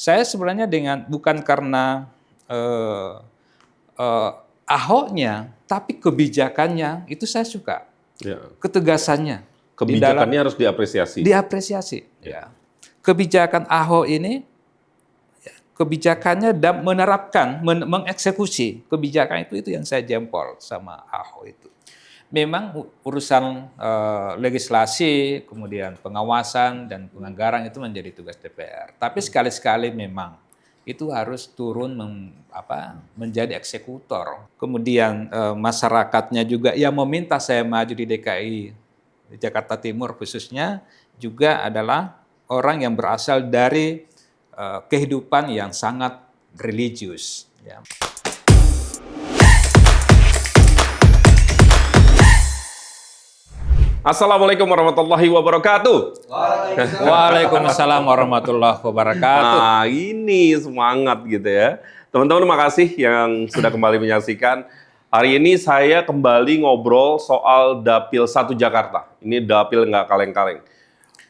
Saya sebenarnya bukan karena eh, eh, Ahoknya, tapi kebijakannya itu saya suka, Ya. ketegasannya di dalam Kebijakannya harus diapresiasi. diapresiasi. Ya. Kebijakan Ahok ini, kebijakannya dan mengeksekusi kebijakan itu yang saya jempol sama Ahok itu. Memang urusan legislasi, kemudian pengawasan dan penganggaran itu menjadi tugas DPR. Tapi sekali-sekali memang itu harus turun menjadi eksekutor. Kemudian masyarakatnya juga yang meminta saya maju di DKI, di Jakarta Timur khususnya, juga adalah orang yang berasal dari kehidupan yang sangat religius. Ya. Assalamualaikum warahmatullahi wabarakatuh. Waalaikumsalam warahmatullahi wabarakatuh. Nah, ini semangat gitu ya. Teman-teman, makasih yang sudah kembali menyaksikan. Hari ini saya kembali ngobrol soal Dapil 1 Jakarta. Ini Dapil nggak kaleng-kaleng.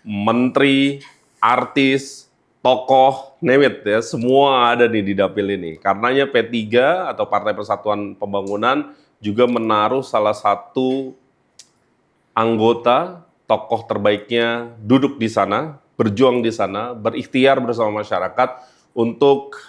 Menteri, artis, tokoh, name it ya, semua ada nih di Dapil ini. Karenanya P3 atau Partai Persatuan Pembangunan juga menaruh salah satu anggota, tokoh terbaiknya duduk di sana, berjuang di sana, berikhtiar bersama masyarakat untuk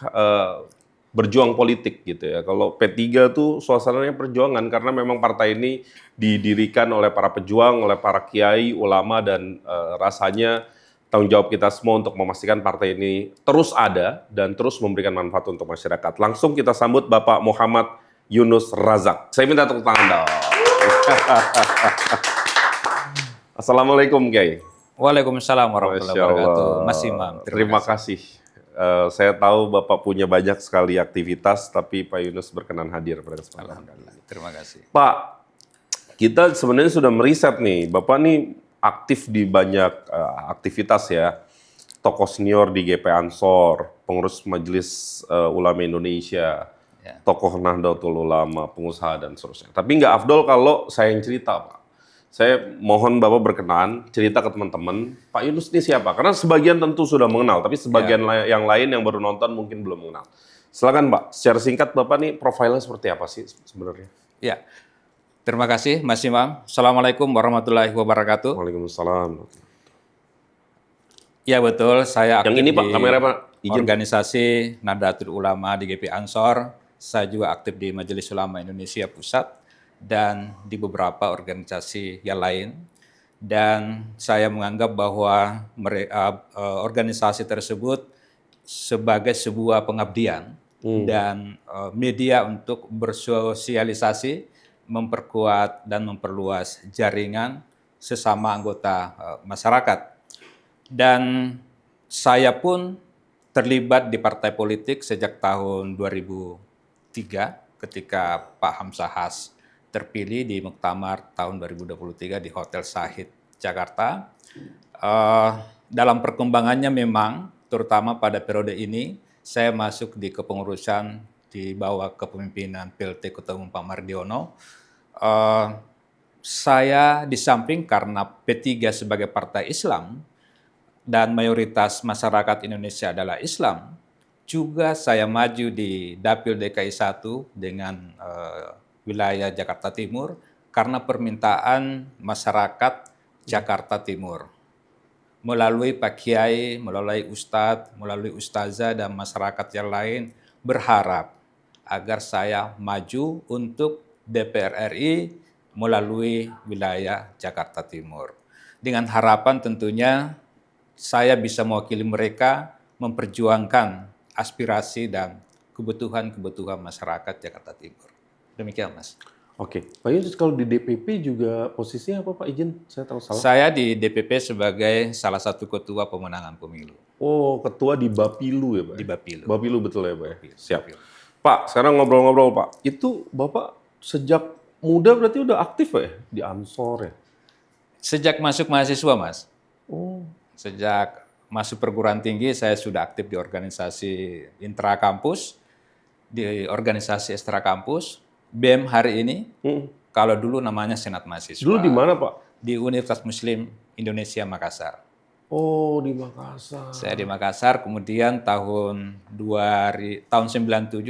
berjuang politik gitu ya. Kalau P3 tuh suasananya perjuangan karena memang partai ini didirikan oleh para pejuang, oleh para kiai, ulama dan rasanya tanggung jawab kita semua untuk memastikan partai ini terus ada dan terus memberikan manfaat untuk masyarakat. Langsung kita sambut Bapak Muhammad Yunus Razak. Saya minta tepuk tangan dong. Assalamualaikum, Kiai. Waalaikumsalam warahmatullahi wabarakatuh. Mas Imam, terima kasih. Saya tahu Bapak punya banyak sekali aktivitas, tapi Pak Yunus berkenan hadir pada kesempatan. Alhamdulillah, terima kasih. Pak, kita sebenarnya sudah meriset nih, Bapak nih aktif di banyak aktivitas ya. Tokoh senior di GP Ansor, pengurus Majelis Ulama Indonesia, tokoh Nahdlatul Ulama, pengusaha dan seterusnya. Tapi nggak afdol kalau saya yang cerita, Pak. Saya mohon Bapak berkenan cerita ke teman-teman, Pak Yunus ini siapa? Karena sebagian tentu sudah mengenal, tapi sebagian yang lain yang baru nonton mungkin belum mengenal. Silakan Pak, secara singkat Bapak nih profilnya seperti apa sih sebenarnya? Ya, terima kasih Mas Imam. Assalamualaikum warahmatullahi wabarakatuh. Waalaikumsalam. Ya betul, saya aktif yang ini, Pak, di kamera, Pak. organisasi Nahdlatul Ulama di GP Ansor. Saya juga aktif di Majelis Ulama Indonesia Pusat dan di beberapa organisasi yang lain. Dan saya menganggap bahwa organisasi tersebut sebagai sebuah pengabdian dan media untuk bersosialisasi, memperkuat dan memperluas jaringan sesama anggota masyarakat. Dan saya pun terlibat di partai politik sejak tahun 2003 ketika Pak Hamzah Has terpilih di Muktamar tahun 2023 di Hotel Sahid, Jakarta. Dalam perkembangannya memang, terutama pada periode ini, saya masuk di kepengurusan di bawah kepemimpinan PLT Ketua Umum Pak Mardiono. Saya di samping karena P3 sebagai partai Islam dan mayoritas masyarakat Indonesia adalah Islam, juga saya maju di Dapil DKI 1 dengan wilayah Jakarta Timur karena permintaan masyarakat Jakarta Timur. Melalui Pak Kiai, melalui Ustadz, melalui Ustazah dan masyarakat yang lain berharap agar saya maju untuk DPR RI melalui wilayah Jakarta Timur. Dengan harapan tentunya saya bisa mewakili mereka memperjuangkan aspirasi dan kebutuhan-kebutuhan masyarakat Jakarta Timur. Demikian, Mas. Oke, Pak Yunus kalau di DPP juga posisinya apa, Pak? Izin, saya tahu salah. Saya di DPP sebagai salah satu ketua pemenangan pemilu. Oh, ketua di Bapilu ya, Pak? Di Bapilu. Bapilu betul ya, Pak? Bapilu. Siap. Bapilu. Pak, sekarang ngobrol-ngobrol, Pak. Itu Bapak sejak muda berarti udah aktif ya di Ansor ya? Sejak masuk mahasiswa, Mas. Oh. Sejak masuk perguruan tinggi, saya sudah aktif di organisasi intrakampus, di organisasi ekstra kampus, BEM hari ini, kalau dulu namanya Senat Mahasiswa. Dulu di mana, Pak? Di Universitas Muslim Indonesia Makassar. Oh, di Makassar. Saya di Makassar, kemudian tahun 97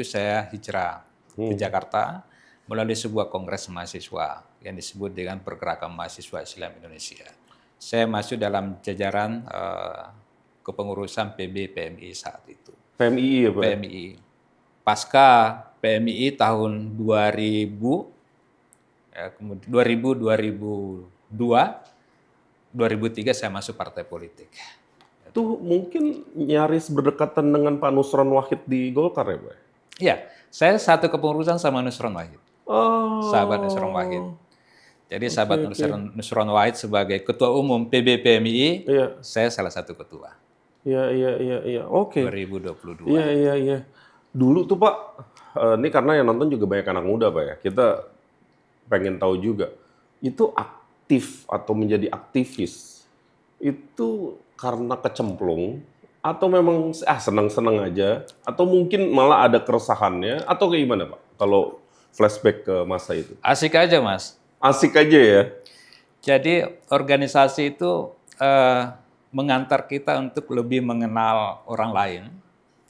saya hijrah ke Jakarta melalui sebuah kongres mahasiswa yang disebut dengan Pergerakan Mahasiswa Islam Indonesia. Saya masuk dalam jajaran kepengurusan PB PMI saat itu. PMII ya Pak? PMII. Pasca PMII tahun 2000, ya, kemudian 2002, 2003 saya masuk partai politik. Itu mungkin nyaris berdekatan dengan Pak Nusron Wahid di Golkar ya Pak? Iya, saya satu kepengurusan sama Nusron Wahid. Oh. Sahabat Nusron Wahid. Jadi sahabat Nusron Wahid sebagai ketua umum PB PMII, Iya. saya salah satu ketua. Iya. Oke. 2022. Iya. Dulu tuh Pak, ini karena yang nonton juga banyak anak muda Pak ya. Kita pengen tahu juga. Itu aktif atau menjadi aktivis, itu karena kecemplung, atau memang senang-senang aja, atau mungkin malah ada keresahannya, atau kayak gimana Pak? Kalau flashback ke masa itu. Asik aja Mas. Asik aja ya? Jadi organisasi itu mengantar kita untuk lebih mengenal orang lain,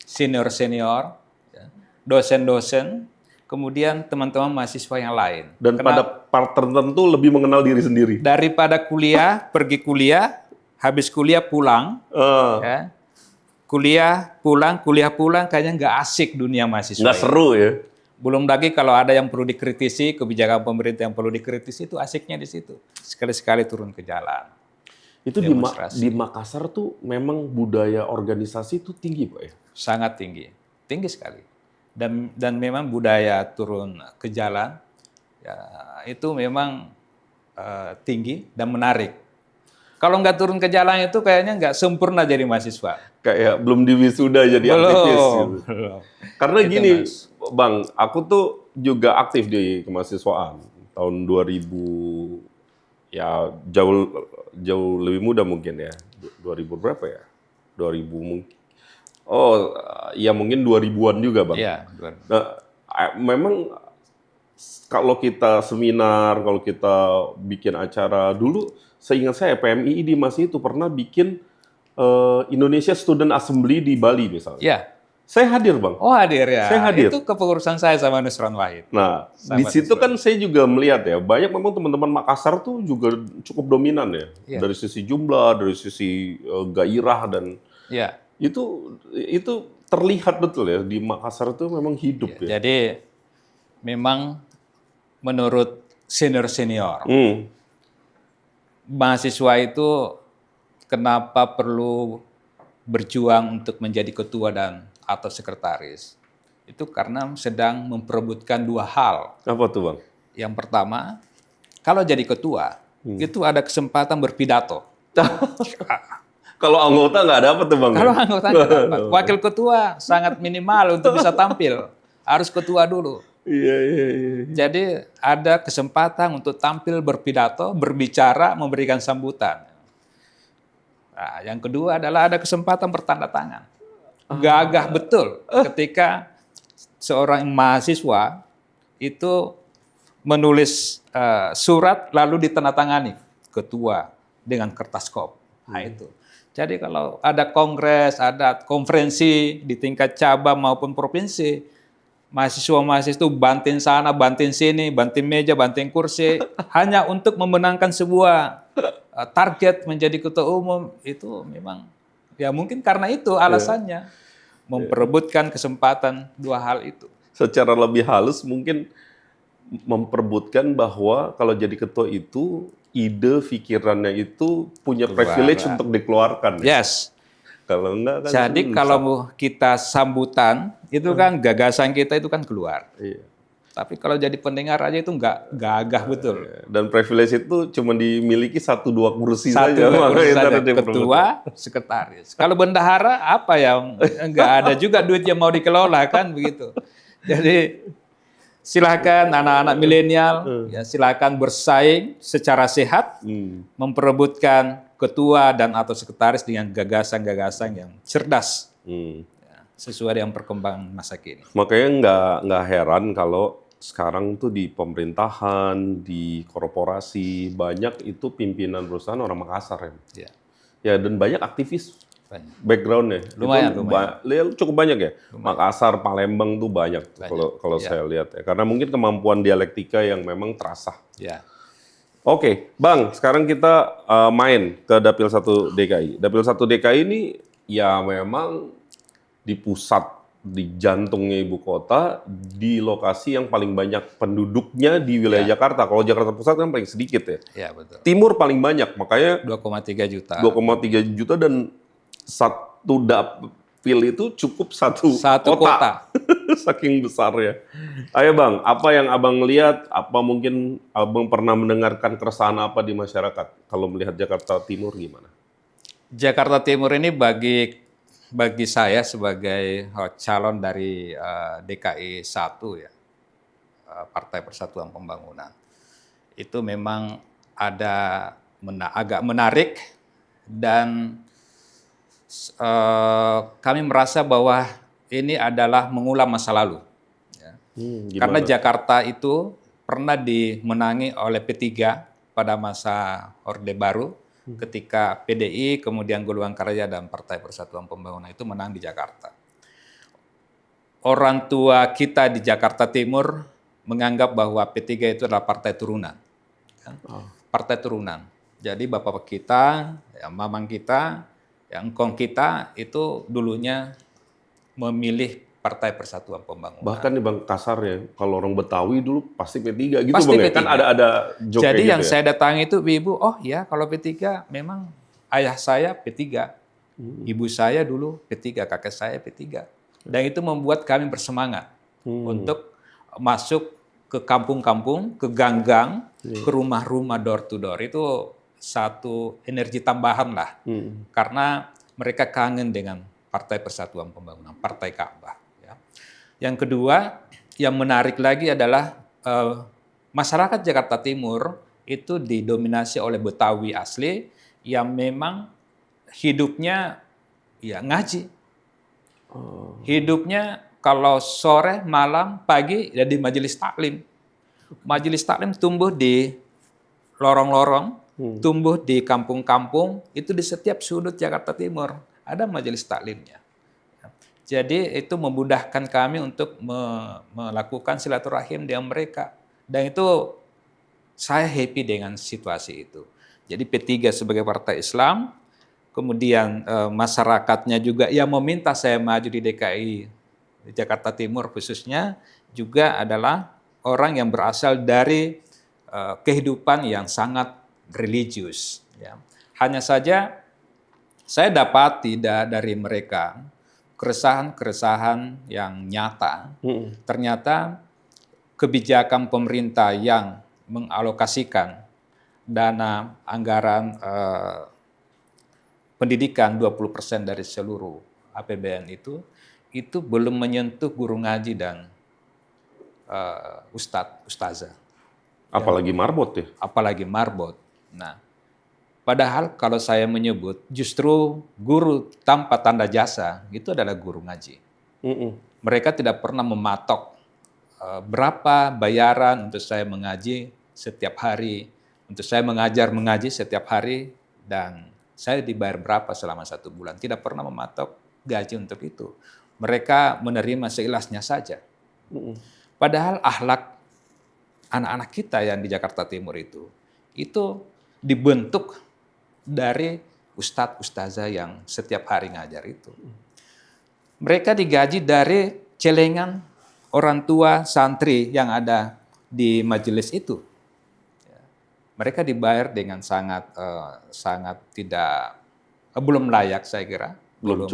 senior-senior, ya, dosen-dosen, kemudian teman-teman mahasiswa yang lain. Dan pada part tertentu lebih mengenal diri sendiri. Daripada kuliah, pergi kuliah, habis kuliah pulang, ya, kuliah pulang, kayaknya nggak asik dunia mahasiswa. Nggak ini. seru ya? Belum lagi kalau ada yang perlu dikritisi, kebijakan pemerintah yang perlu dikritisi, itu asiknya di situ. Sekali-sekali turun ke jalan. Itu di Makassar tuh memang budaya organisasi itu tinggi Pak ya? Sangat tinggi sekali. Dan memang budaya turun ke jalan, ya, itu memang tinggi dan menarik. Kalau nggak turun ke jalan itu kayaknya nggak sempurna jadi mahasiswa. Kayak belum diwisuda jadi aktivis gitu. Karena Itu, gini, Mas. Bang, aku tuh juga aktif di kemahasiswaan tahun 2000, ya jauh lebih muda mungkin ya. 2000 berapa ya? 2000 mungkin. Oh, ya mungkin 2000-an juga, Bang. Iya, Nah, memang kalau kita seminar, kalau kita bikin acara dulu, seingat saya PMII di masa itu pernah bikin Indonesia Student Assembly di Bali misalnya. Iya. Saya hadir Bang. Oh hadir ya. Saya hadir. Itu kepengurusan saya sama Nusron Wahid. Nah, di situ kan saya juga melihat ya, banyak memang teman-teman Makassar tuh juga cukup dominan ya. Iya. Dari sisi jumlah, dari sisi gairah dan Iya. itu terlihat betul ya di Makassar itu memang hidup ya. Jadi memang menurut senior-senior, mahasiswa itu kenapa perlu berjuang untuk menjadi ketua dan atau sekretaris? Itu karena sedang memperebutkan dua hal. Apa tuh Bang? Yang pertama, kalau jadi ketua, itu ada kesempatan berpidato. Kalau anggota nggak dapat tuh Bang? Kalau anggota nggak dapat. Wakil ketua sangat minimal untuk bisa tampil. Harus ketua dulu. Iya. Jadi ada kesempatan untuk tampil berpidato, berbicara, memberikan sambutan. Nah, yang kedua adalah ada kesempatan bertanda tangan. Gagah betul ketika seorang mahasiswa itu menulis surat lalu ditandatangani ketua dengan kertas kop. Nah, itu. Jadi kalau ada kongres, ada konferensi di tingkat cabang maupun provinsi, mahasiswa-mahasiswa itu banting sana, banting sini, banting meja, banting kursi, hanya untuk memenangkan sebuah target menjadi ketua umum, itu memang ya mungkin karena itu alasannya memperebutkan kesempatan dua hal itu. Secara lebih halus mungkin memperebutkan bahwa kalau jadi ketua itu ide pikirannya itu punya privilege untuk dikeluarkan. Yes. Kalau enggak kan jadi kalau kita sambutan itu kan gagasan kita itu kan keluar. Iya. Tapi kalau jadi pendengar aja itu nggak gagah betul. Dan privilege itu cuma dimiliki 1-2 kursi Satu saja. kursi saja, Makanya ketua, sekretaris. Kalau bendahara apa yang nggak ada juga duit yang mau dikelola kan begitu. Jadi silakan anak-anak milenial, ya silakan bersaing secara sehat, memperebutkan ketua dan atau sekretaris dengan gagasan-gagasan yang cerdas, ya, sesuai dengan perkembangan masa kini. Makanya nggak heran kalau sekarang tuh di pemerintahan, di korporasi banyak itu pimpinan perusahaan orang Makassar ya. Ya. Ya, dan banyak aktivis Banyak. backgroundnya. Lumayan, Itu lumayan. cukup banyak ya. Makassar, Palembang tuh banyak tuh kalau Ya. saya lihat ya. Karena mungkin kemampuan dialektika yang memang terasa. Ya. Oke, Bang, sekarang kita main ke Dapil 1 DKI. Dapil 1 DKI ini ya memang di pusat, di jantungnya ibu kota, di lokasi yang paling banyak penduduknya di wilayah Jakarta. Kalau Jakarta Pusat kan paling sedikit ya. Ya, betul. Timur paling banyak, makanya 2,3 juta. 2,3 juta dan satu dapil itu cukup satu kota. Saking besarnya. Ayo Bang, apa yang Abang lihat? Apa mungkin Abang pernah mendengarkan keresahan apa di masyarakat? Kalau melihat Jakarta Timur gimana? Jakarta Timur ini bagi saya sebagai calon dari DKI 1 ya, Partai Persatuan Pembangunan, itu memang ada agak menarik dan kami merasa bahwa ini adalah mengulang masa lalu. Ya. Karena Jakarta itu pernah dimenangi oleh P3 pada masa Orde Baru, ketika PDI, kemudian Golongan Karya dan Partai Persatuan Pembangunan itu menang di Jakarta. Orang tua kita di Jakarta Timur menganggap bahwa P3 itu adalah partai turunan. Ya. Partai turunan. Jadi bapak kita, ya, mamang kita, ya, engkong kita itu dulunya memilih Partai Persatuan Pembangunan. Bahkan nih Bang kasarnya, kalau orang Betawi dulu pasti P3 gitu Pasti Bang ya? P3. Kan ada joke Jadi gitu yang ya? saya datangi itu ibu, oh ya kalau P3 memang ayah saya P3, ibu saya dulu P3, kakek saya P3. Dan itu membuat kami bersemangat untuk masuk ke kampung-kampung, ke gang-gang, ke rumah-rumah door to door. Itu satu energi tambahan lah. Karena mereka kangen dengan Partai Persatuan Pembangunan, Partai Ka'bah. Ya. Yang kedua, yang menarik lagi adalah masyarakat Jakarta Timur itu didominasi oleh Betawi asli yang memang hidupnya ya ngaji. Hidupnya kalau sore, malam, pagi ya di majelis taklim. Majelis taklim tumbuh di lorong-lorong, tumbuh di kampung-kampung, itu di setiap sudut Jakarta Timur ada majelis taklimnya. Jadi itu memudahkan kami untuk melakukan silaturahim dengan mereka. Dan itu saya happy dengan situasi itu. Jadi P3 sebagai partai Islam, kemudian masyarakatnya juga yang meminta saya maju di DKI, di Jakarta Timur khususnya, juga adalah orang yang berasal dari kehidupan yang sangat religius. Ya. Hanya saja saya dapati dari mereka keresahan-keresahan yang nyata. Ternyata kebijakan pemerintah yang mengalokasikan dana anggaran pendidikan 20% dari seluruh APBN itu belum menyentuh guru ngaji dan ustazah. Apalagi marbot ya? Apalagi marbot. Nah, padahal kalau saya menyebut justru guru tanpa tanda jasa itu adalah guru ngaji. Mereka tidak pernah mematok berapa bayaran untuk saya mengaji setiap hari, untuk saya mengaji setiap hari, dan saya dibayar berapa selama 1 bulan. Tidak pernah mematok gaji untuk itu. Mereka menerima seikhlasnya saja. Padahal akhlak anak-anak kita yang di Jakarta Timur itu dibentuk dari ustadz-ustazah yang setiap hari ngajar itu. Mereka digaji dari celengan orang tua santri yang ada di majelis itu. Mereka dibayar dengan sangat belum layak saya kira. Belum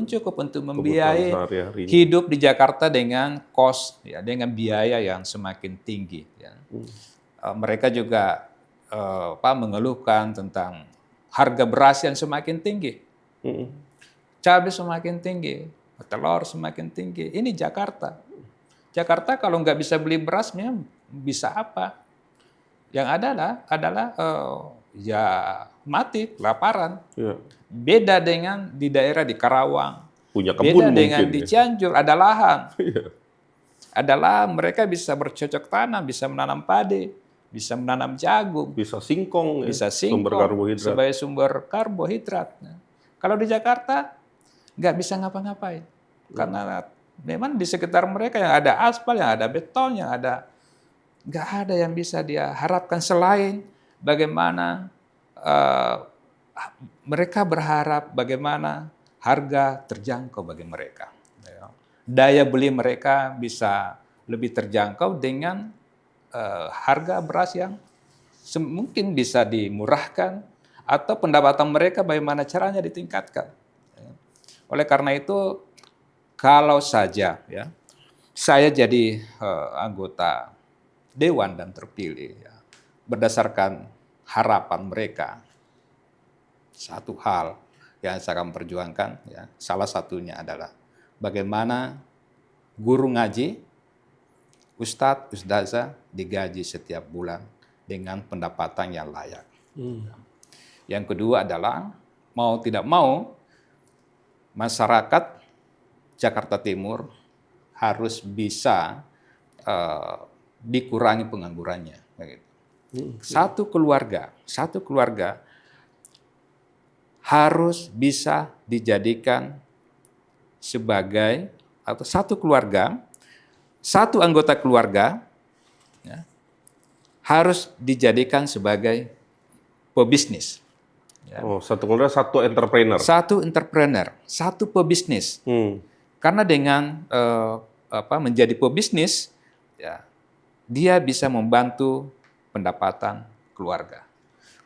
cukup untuk membiayai hidup di Jakarta dengan dengan biaya yang semakin tinggi. Ya. Mereka juga mengeluhkan tentang harga beras yang semakin tinggi, cabai semakin tinggi, telur semakin tinggi. Ini Jakarta. Jakarta kalau nggak bisa beli beras, bisa apa? Yang adalah ya mati, kelaparan. Ya. Beda dengan di daerah di Karawang. Punya kebun beda dengan di Cianjur, ada lahan. Ya. Adalah mereka bisa bercocok tanam, bisa menanam padi. bisa menanam jagung, Bisa singkong, ya, bisa sumber singkong karbohidrat. sebagai sumber karbohidrat. Nah, kalau di Jakarta nggak bisa ngapa-ngapain karena memang di sekitar mereka yang ada aspal, yang ada beton, yang ada nggak ada yang bisa dia harapkan selain bagaimana mereka berharap bagaimana harga terjangkau bagi mereka. Daya beli mereka bisa lebih terjangkau dengan harga beras yang mungkin bisa dimurahkan atau pendapatan mereka bagaimana caranya ditingkatkan. Oleh karena itu, kalau saja ya saya jadi anggota dewan dan terpilih ya, berdasarkan harapan mereka, satu hal yang saya akan perjuangkan ya, salah satunya adalah bagaimana guru ngaji, ustadz, ustazah digaji setiap bulan dengan pendapatan yang layak. Yang kedua adalah mau tidak mau masyarakat Jakarta Timur harus bisa dikurangi penganggurannya. Satu keluarga harus bisa dijadikan sebagai, atau satu anggota keluarga ya, harus dijadikan sebagai pebisnis. Ya. Oh, satu keluarga satu entrepreneur. Satu entrepreneur, satu pebisnis. Karena dengan menjadi pebisnis, ya, dia bisa membantu pendapatan keluarga.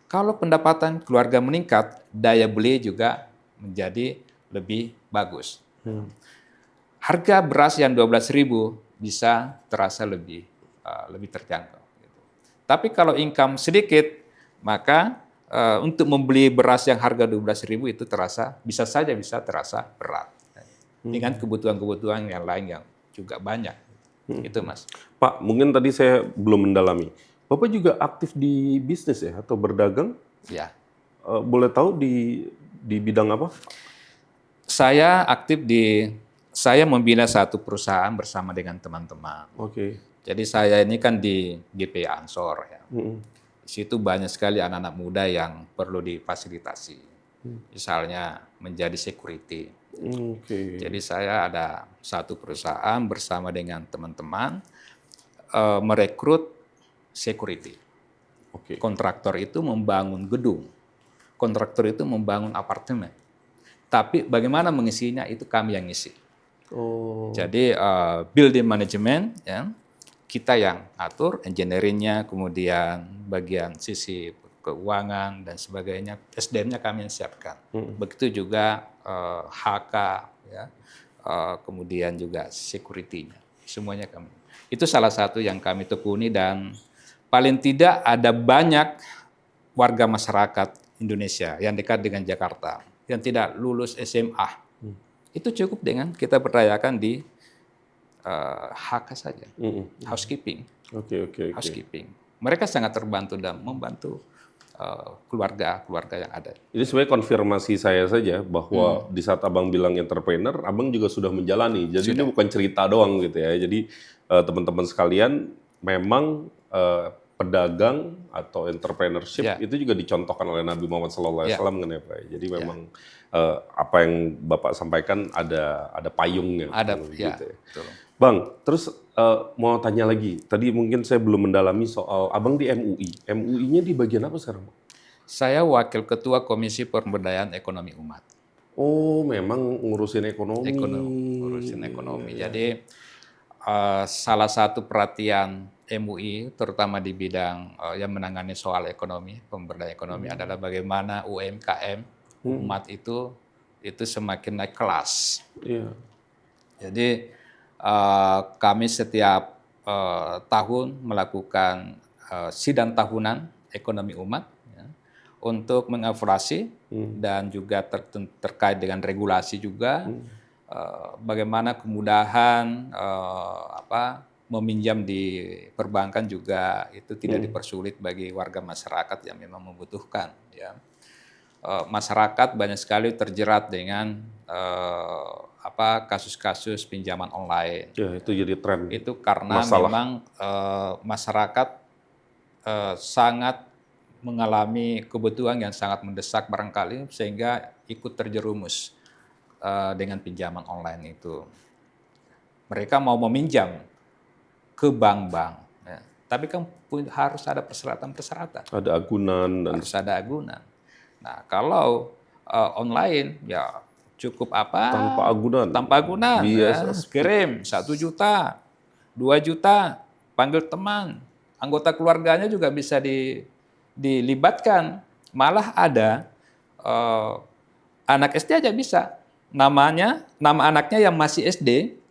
Kalau pendapatan keluarga meningkat, daya beli juga menjadi lebih bagus. Harga beras yang 12.000 bisa terasa lebih terjangkau. Tapi kalau income sedikit, maka untuk membeli beras yang harga 12.000 itu bisa terasa berat. Dengan kebutuhan-kebutuhan yang lain yang juga banyak. Itu, Mas. Pak, mungkin tadi saya belum mendalami. Bapak juga aktif di bisnis ya, atau berdagang? Ya. Boleh tahu di bidang apa? Saya saya membina satu perusahaan bersama dengan teman-teman. Oke. Jadi saya ini kan di GP Ansor ya. Di situ banyak sekali anak-anak muda yang perlu difasilitasi. Misalnya menjadi security. Jadi saya ada satu perusahaan bersama dengan teman-teman merekrut security. Kontraktor itu membangun gedung. Kontraktor itu membangun apartemen. Tapi bagaimana mengisinya itu kami yang ngisi. Jadi building management ya, kita yang atur, engineering-nya, kemudian bagian sisi keuangan dan sebagainya, SDM-nya kami yang siapkan. Begitu juga HK, ya, kemudian juga security-nya, semuanya kami. Itu salah satu yang kami tekuni dan paling tidak ada banyak warga masyarakat Indonesia yang dekat dengan Jakarta yang tidak lulus SMA. Itu cukup dengan kita berdayakan di HK saja, housekeeping. Housekeeping. Mereka sangat terbantu dan membantu keluarga yang ada. Ini sebenarnya konfirmasi saya saja bahwa di saat Abang bilang entrepreneur, Abang juga sudah menjalani. Jadi ini bukan cerita doang gitu ya. Jadi teman-teman sekalian, memang pedagang atau entrepreneurship itu juga dicontohkan oleh Nabi Muhammad SAW kan ya Pak. Jadi memang apa yang Bapak sampaikan ada payungnya. Ada, gitu ya. Betul. Bang, terus mau tanya lagi. Tadi mungkin saya belum mendalami soal Abang di MUI. MUI-nya di bagian apa sekarang, Bang? Saya Wakil Ketua Komisi Pemberdayaan Ekonomi Umat. Oh, memang ngurusin ekonomi. Ngurusin ekonomi. Jadi salah satu perhatian MUI, terutama di bidang yang menangani soal ekonomi, pemberdayaan ekonomi adalah bagaimana UMKM umat itu semakin naik kelas. Jadi kami setiap tahun melakukan sidang tahunan ekonomi umat ya, untuk mengevaluasi dan juga terkait dengan regulasi juga bagaimana kemudahan meminjam di perbankan juga itu tidak dipersulit bagi warga masyarakat yang memang membutuhkan. Ya. Masyarakat banyak sekali terjerat dengan kasus-kasus pinjaman online. Ya, itu jadi tren. Itu karena memang masyarakat sangat mengalami kebutuhan yang sangat mendesak barangkali sehingga ikut terjerumus dengan pinjaman online itu. Mereka mau meminjam ke bank-bank, ya. Tapi kan harus ada persyaratan-persyaratan, Ada agunan dan harus ada agunan. Nah, kalau online ya cukup apa? tanpa agunan. Tanpa agunan, ya. Biasa. Kirim 1 juta, 2 juta, panggil teman, anggota keluarganya juga bisa dilibatkan. Malah ada anak SD aja bisa. Nama anaknya yang masih SD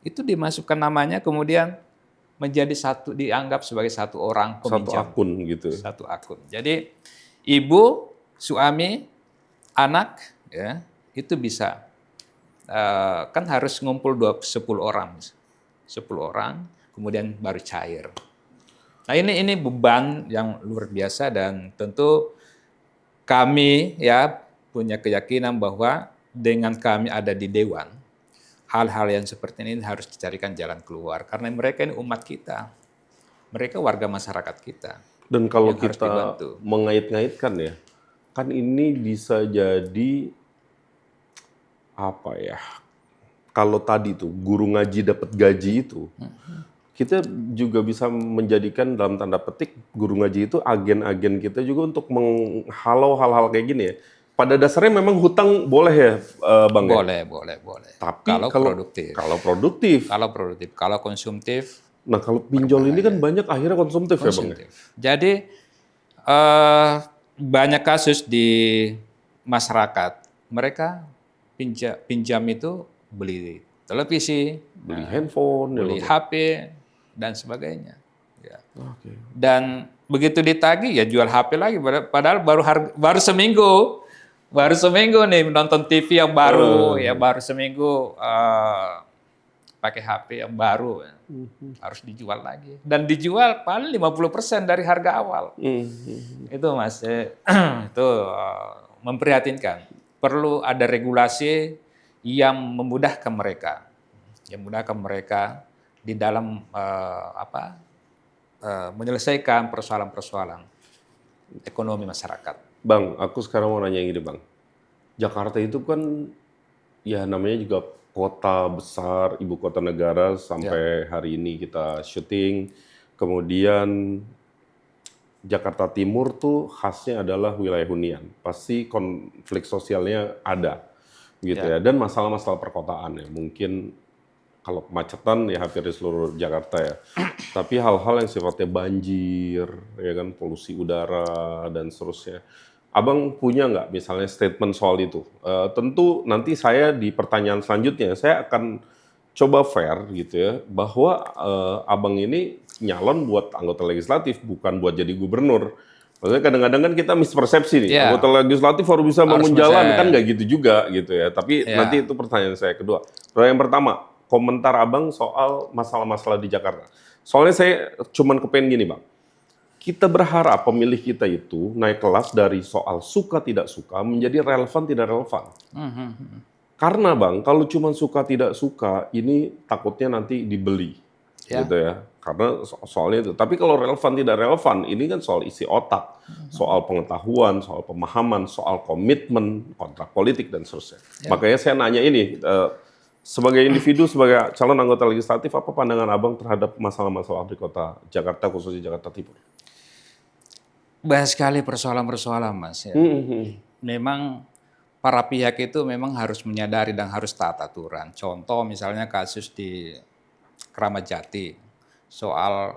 itu dimasukkan namanya, kemudian menjadi dianggap sebagai satu orang Satu peminjam. akun gitu. Satu akun. Jadi ibu, suami, anak, ya itu bisa. Kan harus ngumpul 10 orang, 10 orang, kemudian baru cair. Nah ini beban yang luar biasa dan tentu kami ya punya keyakinan bahwa dengan kami ada di Dewan, hal-hal yang seperti ini harus dicarikan jalan keluar karena mereka ini umat kita, mereka warga masyarakat kita. Dan kalau yang harus kita dibantu. mengait-ngaitkan ya, kan ini bisa jadi apa ya? Kalau tadi tuh guru ngaji dapat gaji itu, kita juga bisa menjadikan dalam tanda petik guru ngaji itu agen-agen kita juga untuk menghalau hal-hal kayak gini ya. Pada dasarnya memang hutang boleh ya, Bang? Boleh. Tapi Kalau produktif. Kalau produktif. Kalau konsumtif. Nah kalau pinjol ini kan banyak akhirnya konsumtif ya, Bang? Jadi banyak kasus di masyarakat, mereka pinjam itu beli televisi, Beli handphone, beli ya, HP dan sebagainya. Ya. Oke. Dan begitu ditagih ya jual HP lagi, padahal baru seminggu nih nonton TV yang baru, ya baru seminggu pakai HP yang baru, harus dijual lagi. Dan dijual paling 50% dari harga awal. Itu Mas, itu memprihatinkan. Perlu ada regulasi yang memudahkan mereka, di dalam menyelesaikan persoalan-persoalan ekonomi masyarakat. Bang, aku sekarang mau nanya gini, Bang. Jakarta itu kan ya namanya juga kota besar, ibu kota negara sampai hari ini kita syuting. Kemudian Jakarta Timur tuh khasnya adalah wilayah hunian. Pasti konflik sosialnya ada gitu ya. Dan masalah-masalah perkotaan ya. Mungkin kalau kemacetan ya hampir di seluruh Jakarta ya. Tapi hal-hal yang sifatnya banjir, ya kan, polusi udara dan seterusnya. Abang punya nggak misalnya statement soal itu? Tentu nanti saya di pertanyaan selanjutnya saya akan coba fair gitu ya, bahwa abang ini nyalon buat anggota legislatif, bukan buat jadi gubernur. Maksudnya kadang-kadang kan kita mispersepsi nih, anggota legislatif harus bisa bangun jalan, kan nggak gitu juga gitu ya. Tapi nanti itu pertanyaan saya kedua. Yang pertama, komentar abang soal masalah-masalah di Jakarta. Soalnya saya cuman kepengen gini, Bang. Kita berharap pemilih kita itu naik kelas dari soal suka tidak suka menjadi relevan tidak relevan. Karena Bang, kalau cuma suka tidak suka, ini takutnya nanti dibeli, gitu ya. Karena soalnya itu. Tapi kalau relevan tidak relevan, ini kan soal isi otak, soal pengetahuan, soal pemahaman, soal komitmen, kontrak politik dan seterusnya. Makanya saya nanya ini. Sebagai individu, sebagai calon anggota legislatif, apa pandangan abang terhadap masalah-masalah di kota Jakarta, khususnya Jakarta Timur? Banyak sekali persoalan-persoalan, Mas. Ya. Memang para pihak itu memang harus menyadari dan harus taat aturan. Contoh misalnya kasus di Kramat Jati, soal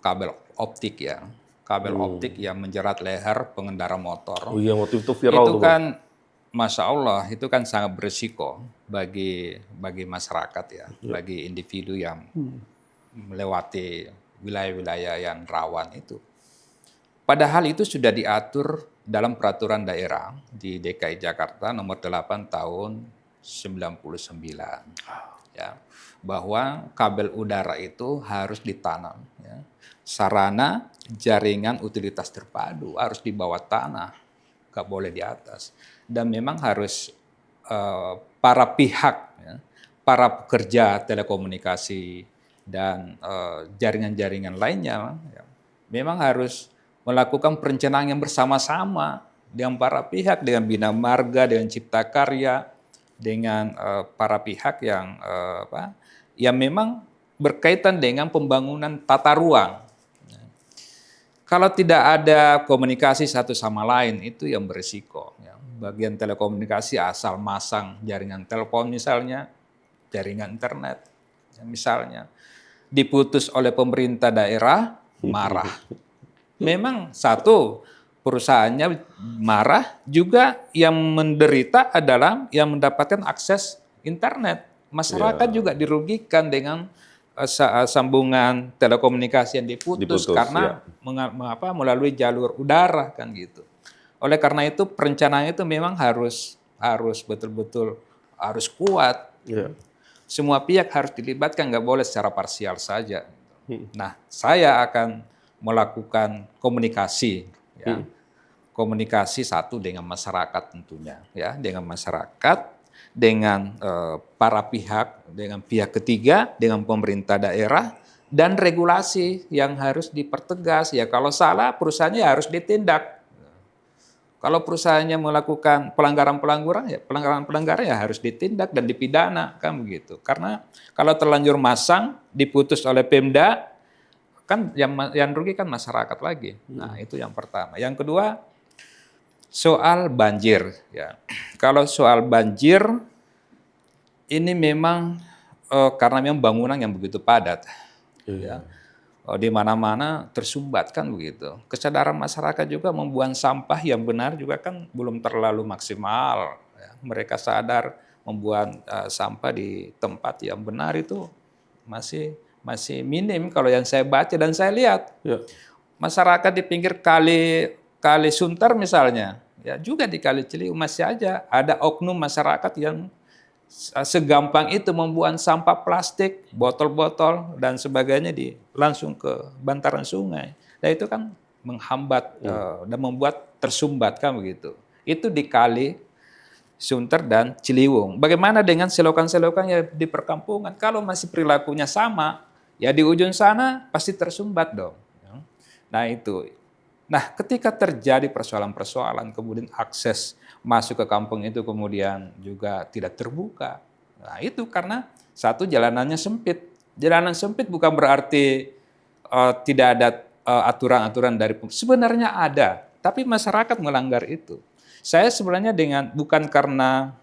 kabel optik ya. Kabel optik yang menjerat leher pengendara motor. Oh iya, waktu itu viral itu tuh, kan Masya Allah, itu kan sangat berisiko bagi masyarakat ya, bagi individu yang melewati wilayah-wilayah yang rawan itu. Padahal itu sudah diatur dalam peraturan daerah di DKI Jakarta nomor 8 tahun 99. Ya, bahwa kabel udara itu harus ditanam. Ya. Sarana jaringan utilitas terpadu harus di bawah tanah, nggak boleh di atas. Dan memang harus para pihak, ya, para pekerja telekomunikasi dan jaringan-jaringan lainnya, ya, memang harus melakukan perencanaan yang bersama-sama dengan para pihak, dengan Bina Marga, dengan Cipta Karya, dengan para pihak yang memang berkaitan dengan pembangunan tata ruang. Kalau tidak ada komunikasi satu sama lain, itu yang berisiko. Ya. Bagian telekomunikasi asal masang jaringan telepon misalnya, jaringan internet ya, misalnya, diputus oleh pemerintah daerah, marah. Memang satu, perusahaannya marah, juga yang menderita adalah yang mendapatkan akses internet. Masyarakat juga dirugikan dengan sambungan telekomunikasi yang diputus karena melalui jalur udara kan gitu. Oleh karena itu perencanaan itu memang harus betul-betul harus kuat. Semua pihak harus dilibatkan, nggak boleh secara parsial saja. Nah, saya akan melakukan komunikasi, ya. Komunikasi satu dengan masyarakat tentunya, ya, dengan masyarakat, dengan para pihak, dengan pihak ketiga, dengan pemerintah daerah, dan regulasi yang harus dipertegas. Ya, kalau salah perusahaannya harus ditindak. Kalau perusahaannya melakukan pelanggaran-pelanggaran ya harus ditindak dan dipidana kan begitu. Karena kalau terlanjur masang diputus oleh Pemda kan yang rugi kan masyarakat lagi. Nah, itu yang pertama. Yang kedua, soal banjir ya. Kalau soal banjir ini memang karena memang bangunan yang begitu padat. Ya. Di mana-mana tersumbat kan begitu. Kesadaran masyarakat juga membuang sampah yang benar juga kan belum terlalu maksimal. Ya. Mereka sadar membuang sampah di tempat yang benar itu masih minim kalau yang saya baca dan saya lihat. Ya. Masyarakat di pinggir kali Sunter misalnya, ya juga di Kali Ciliwung masih aja ada oknum masyarakat yang segampang itu membuang sampah plastik, botol-botol dan sebagainya langsung ke bantaran sungai. Dan itu kan menghambat dan membuat tersumbat kan begitu. Itu di Kali Sunter dan Ciliwung. Bagaimana dengan selokan-selokan yang di perkampungan? Kalau masih perilakunya sama, ya di ujung sana pasti tersumbat dong. Nah itu. Nah ketika terjadi persoalan-persoalan, kemudian akses masuk ke kampung itu kemudian juga tidak terbuka. Nah itu karena satu jalanannya sempit. Jalanan sempit bukan berarti tidak ada aturan-aturan dari sebenarnya ada, tapi masyarakat melanggar itu. Saya sebenarnya bukan karena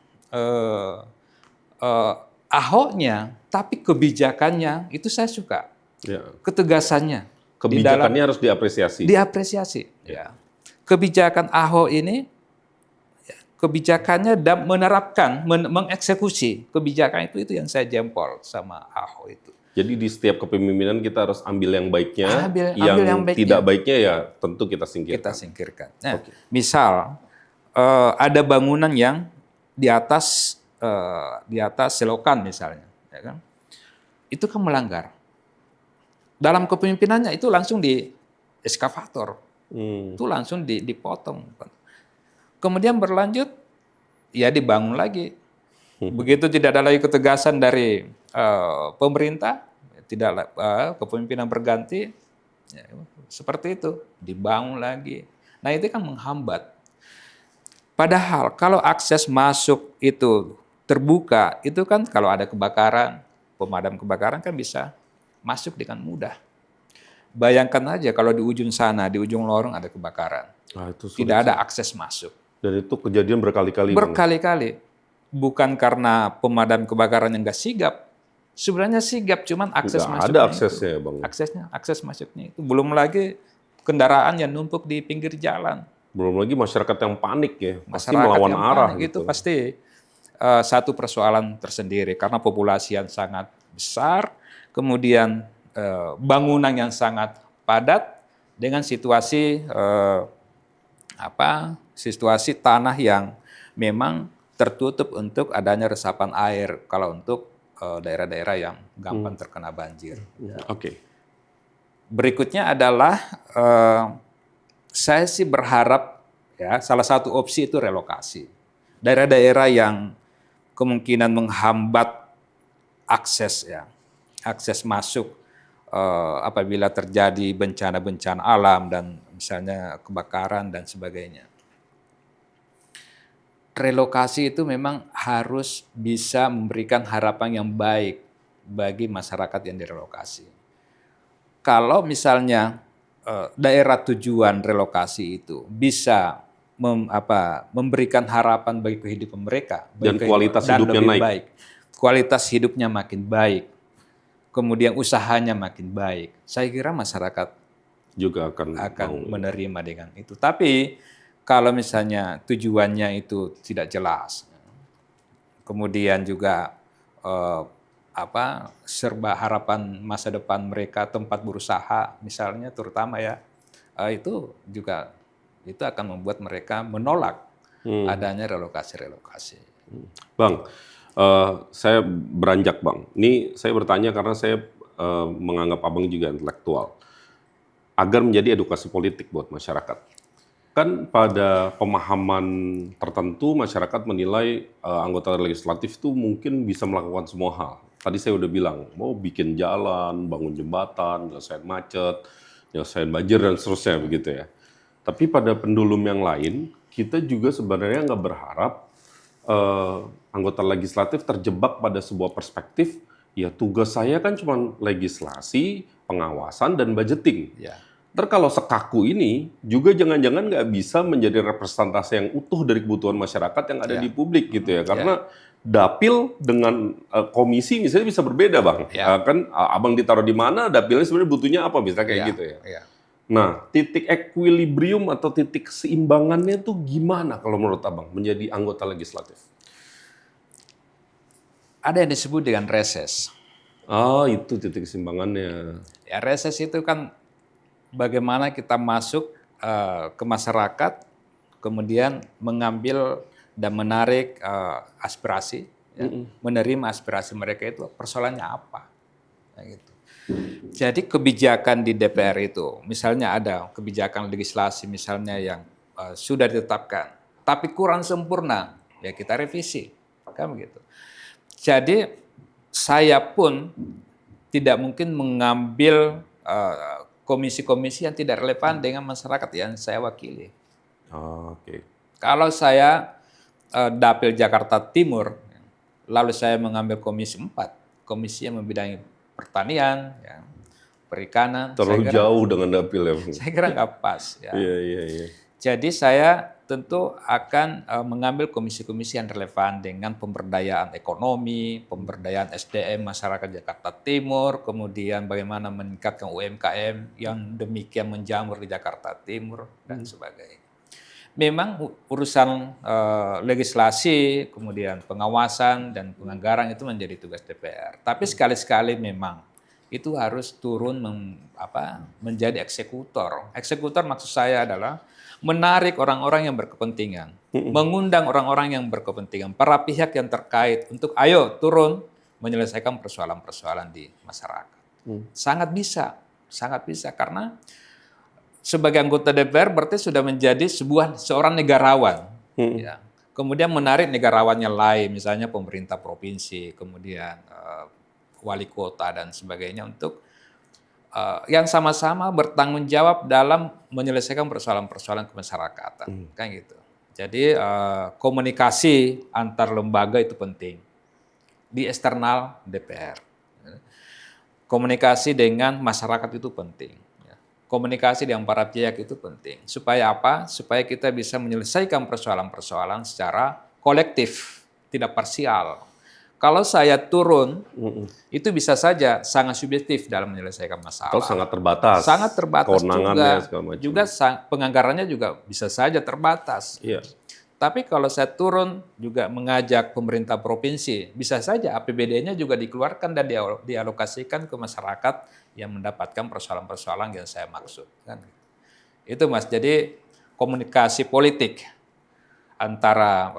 Ahoknya, tapi kebijakannya itu saya suka. Ya. Ketegasannya. Kebijakannya harus diapresiasi. Diapresiasi. Ya. Kebijakan Ahok ini, kebijakannya dan menerapkan, mengeksekusi kebijakan itu yang saya jempol sama Ahok itu. Jadi di setiap kepemimpinan kita harus ambil yang baiknya, yang tidak baiknya ya tentu kita singkirkan. Kita singkirkan. Nah, misal ada bangunan yang di atas selokan misalnya, ya kan? Itu kan melanggar. Dalam kepemimpinannya itu langsung di eskavator, itu langsung dipotong. Kemudian berlanjut, ya dibangun lagi. Begitu tidak ada lagi ketegasan dari pemerintah, tidak kepemimpinan berganti, ya, seperti itu dibangun lagi. Nah itu kan menghambat. Padahal kalau akses masuk itu terbuka, itu kan kalau ada kebakaran, pemadam kebakaran kan bisa masuk dengan mudah. Bayangkan aja kalau di ujung sana, di ujung lorong ada kebakaran. Nah, itu tidak ada akses masuk. Dan itu kejadian berkali-kali. Berkali-kali. Bukan karena pemadam kebakaran yang nggak sigap. Sebenarnya sigap, cuman akses masuknya. Ada aksesnya ya Bang? Akses masuknya itu. Belum lagi kendaraan yang numpuk di pinggir jalan. Belum lagi masyarakat yang panik ya. Pasti melawan arah. Itu pasti satu persoalan tersendiri. Karena populasi yang sangat besar, kemudian bangunan yang sangat padat, dengan situasi situasi tanah yang memang tertutup untuk adanya resapan air kalau untuk daerah-daerah yang gampang terkena banjir. Oke. Berikutnya adalah saya sih berharap ya salah satu opsi itu relokasi. Daerah-daerah yang kemungkinan menghambat akses masuk apabila terjadi bencana-bencana alam dan misalnya kebakaran dan sebagainya. Relokasi itu memang harus bisa memberikan harapan yang baik bagi masyarakat yang direlokasi. Kalau misalnya daerah tujuan relokasi itu bisa memberikan harapan bagi kehidupan mereka, Dan kualitas hidupnya lebih naik. baik, kualitas hidupnya makin baik, kemudian usahanya makin baik, saya kira masyarakat Juga akan menerima dengan itu. Tapi kalau misalnya tujuannya itu tidak jelas, kemudian juga serba harapan masa depan mereka, tempat berusaha misalnya terutama ya, itu juga itu akan membuat mereka menolak adanya relokasi. Bang, saya beranjak Bang. Ini saya bertanya karena saya menganggap Abang juga intelektual. Agar menjadi edukasi politik buat masyarakat. Kan pada pemahaman tertentu masyarakat menilai anggota legislatif itu mungkin bisa melakukan semua hal. Tadi saya udah bilang, mau bikin jalan, bangun jembatan, nyelesain macet, nyelesain banjir dan seterusnya begitu ya. Tapi pada pendulum yang lain, kita juga sebenarnya nggak berharap anggota legislatif terjebak pada sebuah perspektif, ya tugas saya kan cuma legislasi, pengawasan, dan budgeting. Ya. Ntar kalau sekaku ini juga jangan-jangan nggak bisa menjadi representasi yang utuh dari kebutuhan masyarakat yang ada di publik gitu ya. Karena dapil dengan komisi misalnya bisa berbeda Bang. Kan Abang ditaruh di mana, dapilnya sebenarnya butuhnya apa misalnya kayak gitu ya. Nah, titik equilibrium atau titik keseimbangannya tuh gimana kalau menurut Abang menjadi anggota legislatif? Ada yang disebut dengan reses. Itu titik keseimbangannya. Ya, reses itu kan bagaimana kita masuk ke masyarakat, kemudian mengambil dan menarik aspirasi, menerima aspirasi mereka itu persoalannya apa, gitu. Jadi kebijakan di DPR itu, misalnya ada kebijakan legislasi misalnya yang sudah ditetapkan, tapi kurang sempurna, ya kita revisi, kan begitu. Jadi saya pun tidak mungkin mengambil komisi-komisi yang tidak relevan dengan masyarakat yang saya wakili. Kalau saya dapil Jakarta Timur, lalu saya mengambil komisi 4, komisi yang membidangi pertanian, ya, perikanan. Terlalu jauh dengan dapil ya. Saya kira nggak pas. Ya. Iya. Jadi saya tentu akan mengambil komisi-komisi yang relevan dengan pemberdayaan ekonomi, pemberdayaan SDM masyarakat Jakarta Timur, kemudian bagaimana meningkatkan UMKM yang demikian menjamur di Jakarta Timur, dan sebagainya. Memang urusan legislasi, kemudian pengawasan dan penganggaran itu menjadi tugas DPR. Tapi sekali-sekali memang itu harus turun menjadi eksekutor. Eksekutor maksud saya adalah menarik orang-orang yang berkepentingan, mengundang orang-orang yang berkepentingan, para pihak yang terkait untuk ayo turun menyelesaikan persoalan-persoalan di masyarakat. Sangat bisa karena sebagai anggota DPR berarti sudah menjadi seorang negarawan. Ya. Kemudian menarik negarawannya lain, misalnya pemerintah provinsi, kemudian wali kota dan sebagainya untuk yang sama-sama bertanggung jawab dalam menyelesaikan persoalan-persoalan kemasyarakatan. Kan gitu. Jadi komunikasi antar lembaga itu penting di eksternal DPR. Komunikasi dengan masyarakat itu penting. Komunikasi dengan para pihak itu penting. Supaya apa? Supaya kita bisa menyelesaikan persoalan-persoalan secara kolektif, tidak parsial. Kalau saya turun, itu bisa saja sangat subjektif dalam menyelesaikan masalah. Atau sangat terbatas. Sangat terbatas juga. Juga penganggarannya juga bisa saja terbatas. Iya. Tapi kalau saya turun juga mengajak pemerintah provinsi, bisa saja APBD-nya juga dikeluarkan dan dialokasikan ke masyarakat yang mendapatkan persoalan-persoalan yang saya maksud. Kan? Itu Mas, jadi komunikasi politik antara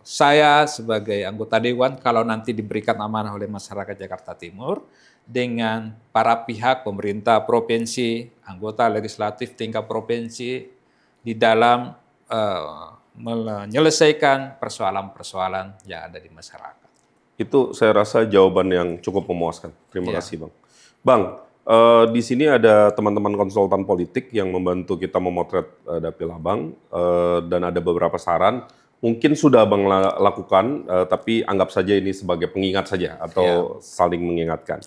saya sebagai anggota Dewan, kalau nanti diberikan amanah oleh masyarakat Jakarta Timur, dengan para pihak pemerintah provinsi, anggota legislatif tingkat provinsi, di dalam menyelesaikan persoalan-persoalan yang ada di masyarakat. Itu saya rasa jawaban yang cukup memuaskan. Terima kasih Bang. Bang, Di sini ada teman-teman konsultan politik yang membantu kita memotret Dapil Abang, dan ada beberapa saran. Mungkin sudah Abang lakukan, tapi anggap saja ini sebagai pengingat saja atau saling mengingatkan.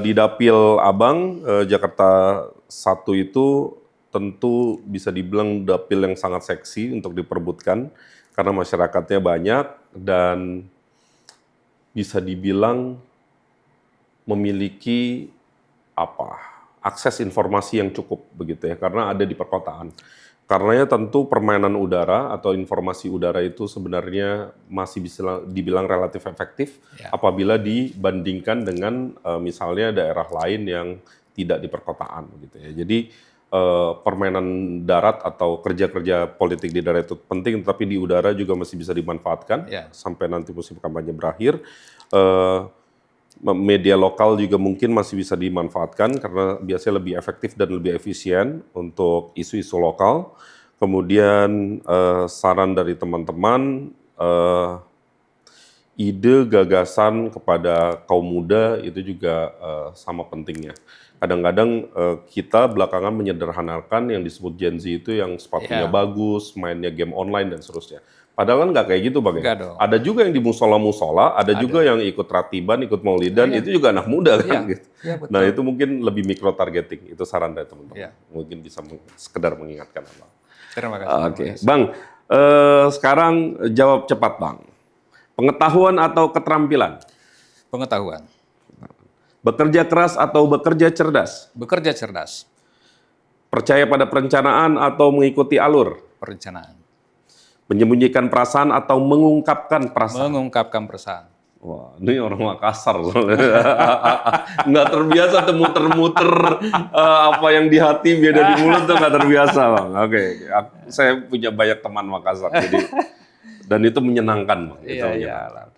Di Dapil Abang, Jakarta 1 itu tentu bisa dibilang dapil yang sangat seksi untuk diperebutkan karena masyarakatnya banyak dan bisa dibilang memiliki akses informasi yang cukup begitu ya, karena ada di perkotaan. Karenanya tentu permainan udara atau informasi udara itu sebenarnya masih bisa dibilang relatif efektif apabila dibandingkan dengan misalnya daerah lain yang tidak di perkotaan gitu ya. Jadi permainan darat atau kerja-kerja politik di darat itu penting, tapi di udara juga masih bisa dimanfaatkan sampai nanti musim kampanye berakhir. Media lokal juga mungkin masih bisa dimanfaatkan karena biasanya lebih efektif dan lebih efisien untuk isu-isu lokal. Kemudian saran dari teman-teman, ide gagasan kepada kaum muda itu juga sama pentingnya. Kadang-kadang kita belakangan menyederhanakan yang disebut Gen Z itu yang sepatunya bagus, mainnya game online dan seterusnya. Padahal kan nggak kayak gitu Bang ya. Ada juga yang di musola-musola, ada juga yang ikut ratiban, ikut maulidan, itu juga anak muda kan gitu. Nah itu mungkin lebih micro targeting, itu saran dari teman-teman. Mungkin bisa sekedar mengingatkan Abang. Terima kasih. Oke, Bang, sekarang jawab cepat Bang. Pengetahuan atau keterampilan? Pengetahuan. Bekerja keras atau bekerja cerdas? Bekerja cerdas. Percaya pada perencanaan atau mengikuti alur? Perencanaan. Menyembunyikan perasaan atau mengungkapkan perasaan? Mengungkapkan perasaan. Wah, ini orang Makassar soalnya. Nggak terbiasa muter-muter apa yang di hati beda di mulut tuh nggak terbiasa Bang. Oke, saya punya banyak teman Makassar, jadi dan itu menyenangkan Bang. Itu menyenangkan.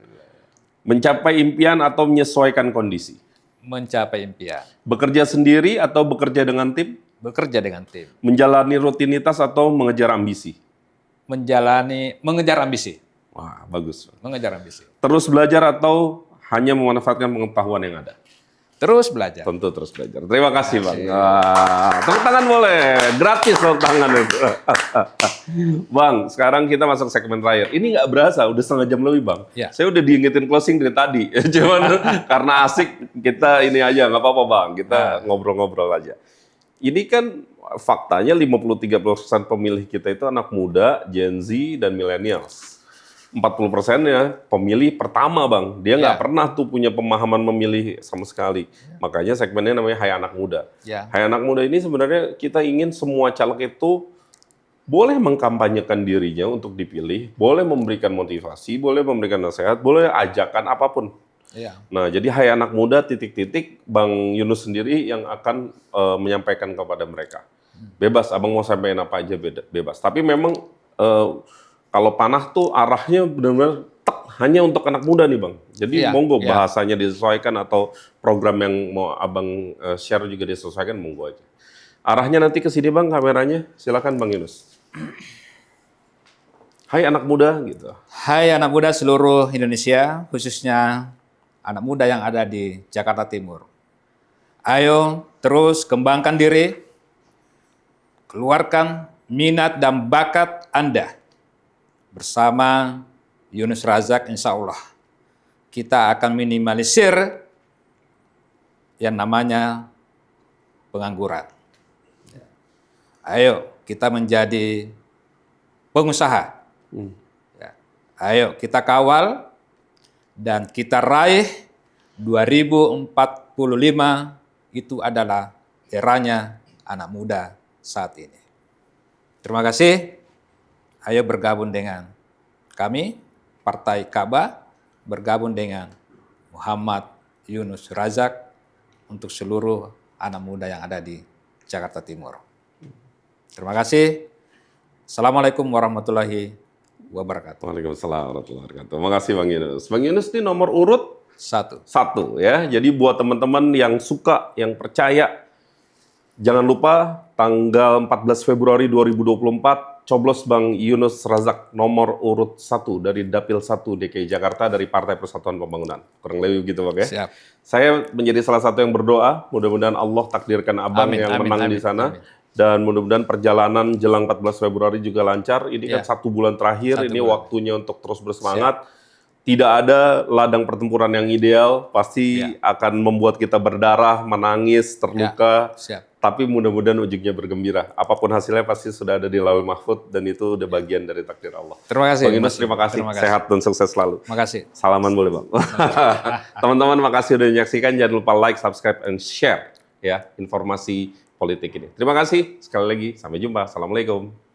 Mencapai impian atau menyesuaikan kondisi? Mencapai impian. Bekerja sendiri atau bekerja dengan tim? Bekerja dengan tim. Menjalani rutinitas atau mengejar ambisi? Mengejar ambisi. Wah, bagus. Mengejar ambisi. Terus belajar atau hanya memanfaatkan pengetahuan yang ada? Terus belajar. Tentu terus belajar. Terima kasih Bang. Tepuk tangan boleh, gratis tepuk tangan itu. Bang, sekarang kita masuk segmen terakhir. Ini nggak berasa, udah setengah jam lebih Bang. Saya udah diingetin closing dari tadi. Cuman karena asik kita ini aja, nggak apa-apa Bang. Kita ngobrol-ngobrol aja. Ini kan faktanya 53% pemilih kita itu anak muda, Gen Z, dan millennials. 40%-nya pemilih pertama Bang. Dia nggak pernah tuh punya pemahaman memilih sama sekali. Makanya segmennya namanya Hai Anak Muda. Hai Anak Muda ini sebenarnya kita ingin semua caleg itu boleh mengkampanyekan dirinya untuk dipilih, boleh memberikan motivasi, boleh memberikan nasihat, boleh ajakan apapun. Nah, jadi Hai Anak Muda titik-titik Bang Yunus sendiri yang akan menyampaikan kepada mereka. Bebas, Abang mau sampaikan apa aja bebas. Tapi memang kalau panah tuh arahnya benar-benar hanya untuk anak muda nih Bang. Jadi monggo bahasanya disesuaikan atau program yang mau Abang share juga disesuaikan, monggo aja. Arahnya nanti ke sini Bang kameranya, silakan Bang Yunus. Hai anak muda gitu. Hai anak muda seluruh Indonesia, khususnya anak muda yang ada di Jakarta Timur. Ayo terus kembangkan diri, keluarkan minat dan bakat Anda. Bersama Yunus Razak, insya Allah kita akan minimalisir yang namanya pengangguran. Ayo kita menjadi pengusaha. Ayo kita kawal dan kita raih 2045 itu adalah eranya anak muda saat ini. Terima kasih. Ayo bergabung dengan kami, Partai Ka'bah, bergabung dengan Muhammad Yunus Razak untuk seluruh anak muda yang ada di Jakarta Timur. Terima kasih. Assalamualaikum warahmatullahi wabarakatuh. Waalaikumsalam warahmatullahi wabarakatuh. Terima kasih Bang Yunus. Bang Yunus ini nomor urut 1 ya. Jadi buat teman-teman yang suka, yang percaya, jangan lupa tanggal 14 Februari 2024 coblos Bang Yunus Razak nomor urut 1 dari Dapil 1 DKI Jakarta dari Partai Persatuan Pembangunan. Kurang lebih begitu Bang ya. Siap. Saya menjadi salah satu yang berdoa, mudah-mudahan Allah takdirkan Abang Amin, yang amin, menang amin, di sana. amin. Dan mudah-mudahan perjalanan jelang 14 Februari juga lancar. Ini kan Ya. 1 bulan terakhir, 1 ini bulan. waktunya untuk terus bersemangat. Tidak ada ladang pertempuran yang ideal, pasti akan membuat kita berdarah, menangis, terluka. Siap. Tapi mudah-mudahan ujungnya bergembira. Apapun hasilnya pasti sudah ada di Lauhul Mahfud dan itu udah bagian dari takdir Allah. Terima kasih. Bang Yunus, Mas. terima kasih. Terima kasih. Sehat dan sukses selalu. Makasih. Salaman boleh Bang. Teman-teman makasih udah menyaksikan. Jangan lupa like, subscribe, and share ya informasi politik ini. Terima kasih. Sekali lagi, sampai jumpa. Assalamualaikum.